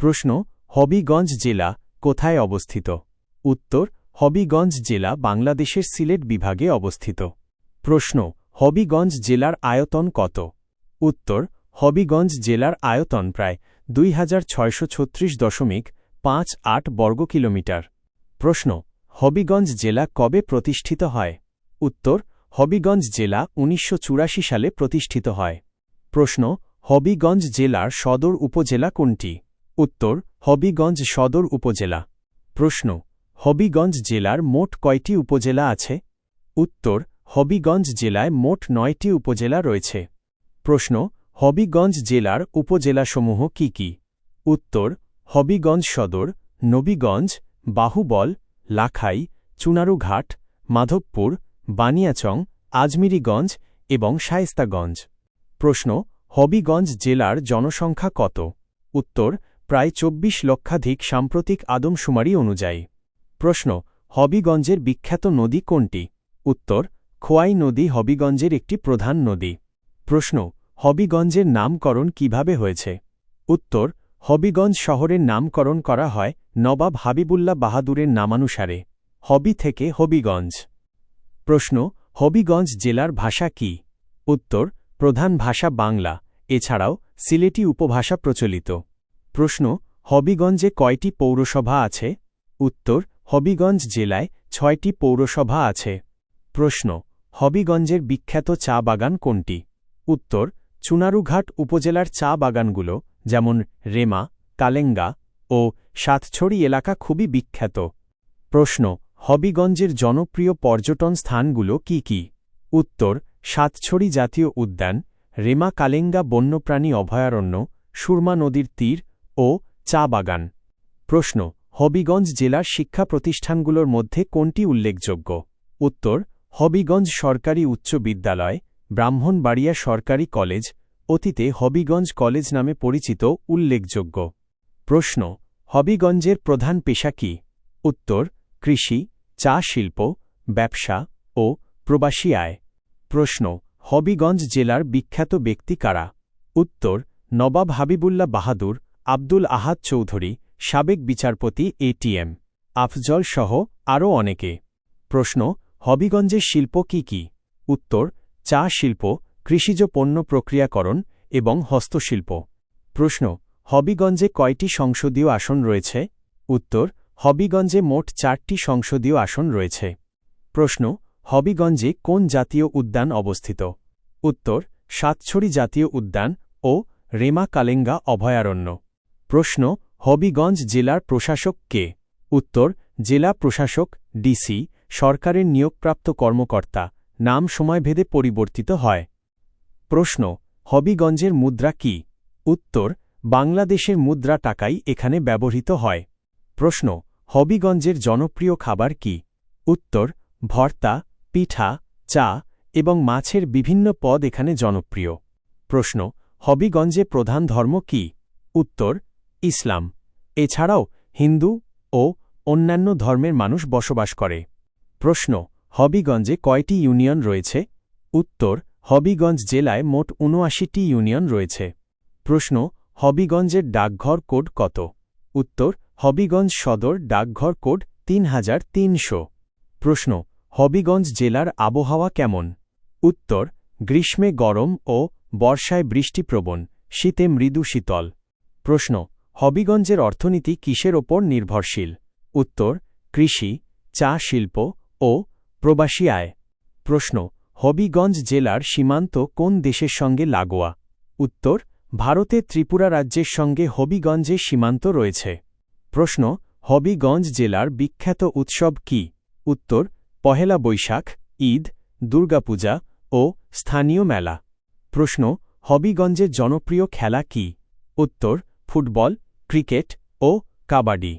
প্রশ্ন হবিগঞ্জ জেলা কোথায় অবস্থিত? উত্তর হবিগঞ্জ জেলা বাংলাদেশের সিলেট বিভাগে অবস্থিত। প্রশ্ন হবিগঞ্জ জেলার আয়তন কত? উত্তর হবিগঞ্জ জেলার আয়তন প্রায় 2636.58 বর্গ কিলোমিটার। প্রশ্ন হবিগঞ্জ জেলা কবে প্রতিষ্ঠিত হয়? উত্তর হবিগঞ্জ জেলা 1984 সালে প্রতিষ্ঠিত হয়। প্রশ্ন হবিগঞ্জ জেলার সদর উপজেলা কোনটি? উত্তর হবিগঞ্জ সদর উপজেলা। প্রশ্ন হবিগঞ্জ জেলার মোট কয়টি উপজেলা আছে? উত্তর হবিগঞ্জ জেলায় মোট 9টি উপজেলা রয়েছে। প্রশ্ন হবিগঞ্জ জেলার উপজেলাসমূহ কি কি? উত্তর হবিগঞ্জ সদর, নবীগঞ্জ, বাহুবল, লাখাই, চুনারুঘাট, মাধবপুর, বানিয়াচং, আজমিরিগঞ্জ এবং শায়েস্তাগঞ্জ। প্রশ্ন হবিগঞ্জ জেলার জনসংখ্যা কত? উত্তর প্রায় 24 লক্ষাধিক সাম্প্রতিক আদমশুমারি অনুযায়ী। প্রশ্ন হবিগঞ্জের বিখ্যাত নদী কোনটি? উত্তর খোয়াই নদী হবিগঞ্জের একটি প্রধান নদী। প্রশ্ন হবিগঞ্জের নামকরণ কিভাবে হয়েছে? উত্তর হবিগঞ্জ শহরের নামকরণ করা হয় নবাব হাবিবুল্লাহ বাহাদুরের নামানুসারে, হবি থেকে হবিগঞ্জ। প্রশ্ন হবিগঞ্জ জেলার ভাষা কি? উত্তর প্রধান ভাষা বাংলা, এছাড়াও সিলেটি উপভাষা প্রচলিত। প্রশ্ন হবিগঞ্জে কয়টি পৌরসভা আছে? উত্তর হবিগঞ্জ জেলায় 6টি পৌরসভা আছে। প্রশ্ন হবিগঞ্জের বিখ্যাত চা বাগান কোনটি? উত্তর চুনারুঘাট উপজেলার চা বাগানগুলো যেমন রেমা, কালেঙ্গা ও সাতছড়ি এলাকা খুবই বিখ্যাত। প্রশ্ন হবিগঞ্জের জনপ্রিয় পর্যটন স্থানগুলো কি কি? উত্তর সাতছড়ি জাতীয় উদ্যান, রেমা কালেঙ্গা বন্যপ্রাণী অভয়ারণ্য, সুরমা নদীর তীর ও চা বাগান। প্রশ্ন হবিগঞ্জ জেলার শিক্ষা প্রতিষ্ঠানগুলোর মধ্যে কোনটি উল্লেখযোগ্য? উত্তর হবিগঞ্জ সরকারি উচ্চ বিদ্যালয়, ব্রাহ্মণবাড়িয়া সরকারি কলেজ, অতীতে হবিগঞ্জ কলেজ নামে পরিচিত উল্লেখযোগ্য। প্রশ্ন হবিগঞ্জের প্রধান পেশা কি? উত্তর কৃষি, চা শিল্প, ব্যবসা ও প্রবাসী আয়। প্রশ্ন হবিগঞ্জ জেলার বিখ্যাত ব্যক্তি কারা? উত্তর নবাব হাবিবুল্লাহ বাহাদুর, আব্দুল আহাদ চৌধুরী, সাবেক বিচারপতি এটিএম আফজল সহ আরও অনেকে। প্রশ্ন হবিগঞ্জের শিল্প কি কি? উত্তর চা শিল্প, কৃষিজ পণ্য প্রক্রিয়াকরণ এবং হস্তশিল্প। প্রশ্ন হবিগঞ্জে কয়টি সংসদীয় আসন রয়েছে? উত্তর হবিগঞ্জে মোট 4টি সংসদীয় আসন রয়েছে। প্রশ্ন হবিগঞ্জে কোন জাতীয় উদ্যান অবস্থিত? উত্তর সাতছড়ি জাতীয় উদ্যান ও রেমা কালেঙ্গা অভয়ারণ্য। প্রশ্ন হবিগঞ্জ জেলার প্রশাসক কে? উত্তর জেলা প্রশাসক ডিসি, সরকারের নিয়োগপ্রাপ্ত কর্মকর্তা, নাম সময়ভেদে পরিবর্তিত হয়। প্রশ্ন হবিগঞ্জের মুদ্রা কি? উত্তর বাংলাদেশের মুদ্রা টাকাই এখানে ব্যবহৃত হয়। প্রশ্ন হবিগঞ্জের জনপ্রিয় খাবার কি? উত্তর ভর্তা, পিঠা, চা এবং মাছের বিভিন্ন পদ এখানে জনপ্রিয়। প্রশ্ন হবিগঞ্জে প্রধান ধর্ম কি? উত্তর ইসলাম, এছাড়াও হিন্দু ও অন্যান্য ধর্মের মানুষ বসবাস করে। প্রশ্ন হবিগঞ্জে কয়টি ইউনিয়ন রয়েছে? উত্তর হবিগঞ্জ জেলায় মোট ৭৯টি ইউনিয়ন রয়েছে। প্রশ্ন হবিগঞ্জের ডাকঘর কোড কত? উত্তর হবিগঞ্জ সদর ডাকঘর কোড ৩৩০০। প্রশ্ন হবিগঞ্জ জেলার আবহাওয়া কেমন? উত্তর গ্রীষ্মে গরম ও বর্ষায় বৃষ্টিপ্রবণ, শীতে মৃদু শীতল। প্রশ্ন হবিগঞ্জের অর্থনীতি কিসের ওপর নির্ভরশীল? উত্তর কৃষি, চা শিল্প ও প্রবাসী আয়। প্রশ্ন হবিগঞ্জ জেলার সীমান্ত কোন দেশের সঙ্গে লাগোয়া? উত্তর ভারতে ত্রিপুরা রাজ্যের সঙ্গে হবিগঞ্জের সীমান্ত রয়েছে। প্রশ্ন হবিগঞ্জ জেলার বিখ্যাত উৎসব কি? উত্তর পহেলা বৈশাখ, ঈদ, দুর্গাপূজা ও স্থানীয় মেলা। প্রশ্ন হবিগঞ্জের জনপ্রিয় খেলা কি? উত্তর ফুটবল, ক্রিকেট ও কাবাডি।